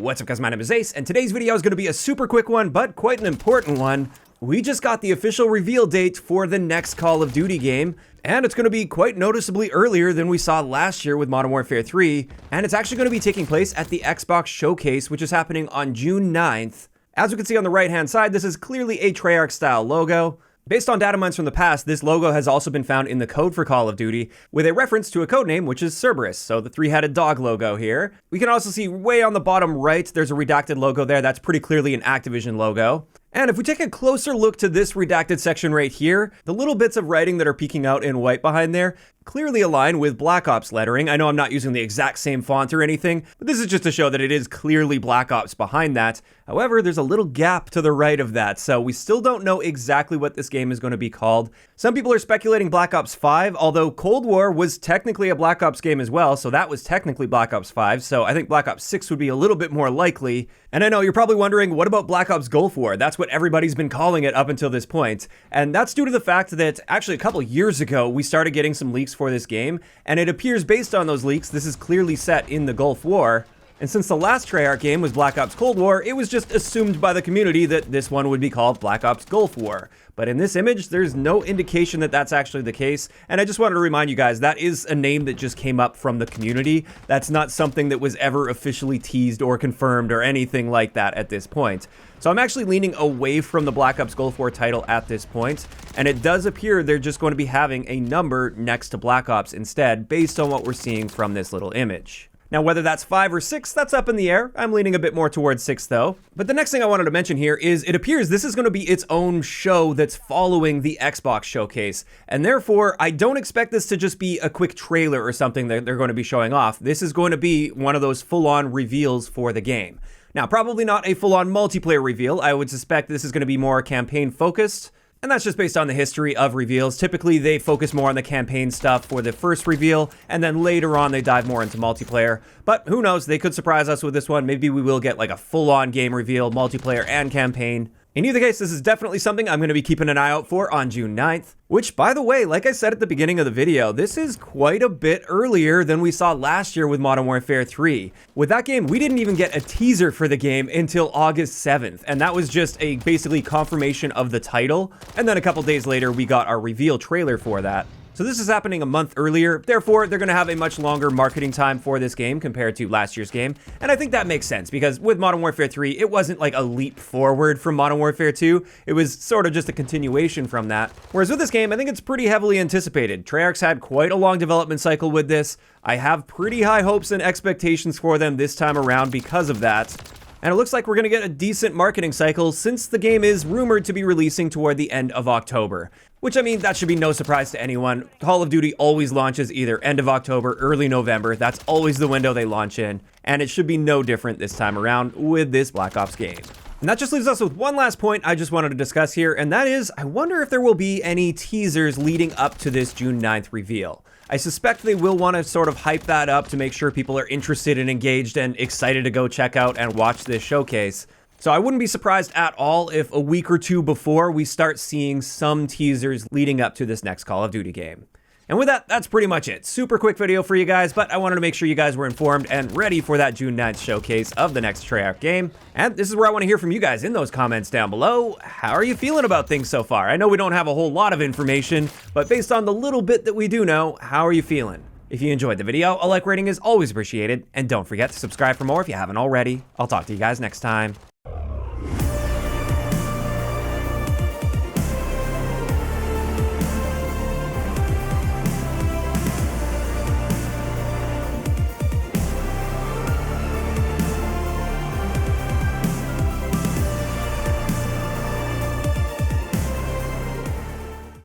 What's up guys, my name is Ace, and today's video is going to be a super quick one, but quite an important one. We just got the official reveal date for the next Call of Duty game, and it's going to be quite noticeably earlier than we saw last year with Modern Warfare 3, and it's actually going to be taking place at the Xbox Showcase, which is happening on June 9th. As we can see on the right-hand side, this is clearly a Treyarch-style logo. Based on data mines from the past, this logo has also been found in the code for Call of Duty, with a reference to a codename, which is Cerberus, so the three-headed dog logo here. We can also see way on the bottom right, there's a redacted logo there. That's pretty clearly an Activision logo. And if we take a closer look to this redacted section right here, the little bits of writing that are peeking out in white behind there clearly align with Black Ops lettering. I know I'm not using the exact same font or anything, but this is just to show that it is clearly Black Ops behind that. However, there's a little gap to the right of that, so we still don't know exactly what this game is going to be called. Some people are speculating Black Ops 5, although Cold War was technically a Black Ops game as well, so that was technically Black Ops 5, so I think Black Ops 6 would be a little bit more likely. And I know you're probably wondering, what about Black Ops Gulf War? That's what everybody's been calling it up until this point. And that's due to the fact that actually a couple years ago, we started getting some leaks for this game, and it appears based on those leaks, this is clearly set in the Gulf War. And since the last Treyarch game was Black Ops Cold War, it was just assumed by the community that this one would be called Black Ops Gulf War. But in this image, there's no indication that that's actually the case. And I just wanted to remind you guys, that is a name that just came up from the community. That's not something that was ever officially teased or confirmed or anything like that at this point. So I'm actually leaning away from the Black Ops Gulf War title at this point, and it does appear they're just going to be having a number next to Black Ops instead, based on what we're seeing from this little image. Now, whether that's 5 or 6, that's up in the air. I'm leaning a bit more towards 6 though. But the next thing I wanted to mention here is it appears this is going to be its own show that's following the Xbox Showcase. And therefore, I don't expect this to just be a quick trailer or something that they're going to be showing off. This is going to be one of those full-on reveals for the game. Now, probably not a full-on multiplayer reveal. I would suspect this is going to be more campaign-focused. And that's just based on the history of reveals. Typically, they focus more on the campaign stuff for the first reveal, and then later on, they dive more into multiplayer. But who knows, they could surprise us with this one. Maybe we will get like a full-on game reveal, multiplayer and campaign. In either case, this is definitely something I'm going to be keeping an eye out for on June 9th, which, by the way, like I said at the beginning of the video, this is quite a bit earlier than we saw last year with Modern Warfare 3. With that game, we didn't even get a teaser for the game until August 7th, and that was just a basically confirmation of the title, and then a couple days later, we got our reveal trailer for that. So this is happening a month earlier, therefore they're going to have a much longer marketing time for this game compared to last year's game, and I think that makes sense because with Modern Warfare 3, it wasn't like a leap forward from Modern Warfare 2, it was sort of just a continuation from that. Whereas with this game, I think it's pretty heavily anticipated. Treyarch's had quite a long development cycle with this. I have pretty high hopes and expectations for them this time around because of that. And it looks like we're going to get a decent marketing cycle since the game is rumored to be releasing toward the end of October. Which, I mean, that should be no surprise to anyone. Call of Duty always launches either end of October, early November. That's always the window they launch in. And it should be no different this time around with this Black Ops game. And that just leaves us with one last point I just wanted to discuss here, and that is, I wonder if there will be any teasers leading up to this June 9th reveal. I suspect they will want to sort of hype that up to make sure people are interested and engaged and excited to go check out and watch this showcase. So I wouldn't be surprised at all if a week or two before we start seeing some teasers leading up to this next Call of Duty game. And with that, that's pretty much it. Super quick video for you guys, but I wanted to make sure you guys were informed and ready for that June 9th showcase of the next Treyarch game. And this is where I want to hear from you guys in those comments down below. How are you feeling about things so far? I know we don't have a whole lot of information, but based on the little bit that we do know, how are you feeling? If you enjoyed the video, a like rating is always appreciated, and don't forget to subscribe for more if you haven't already. I'll talk to you guys next time.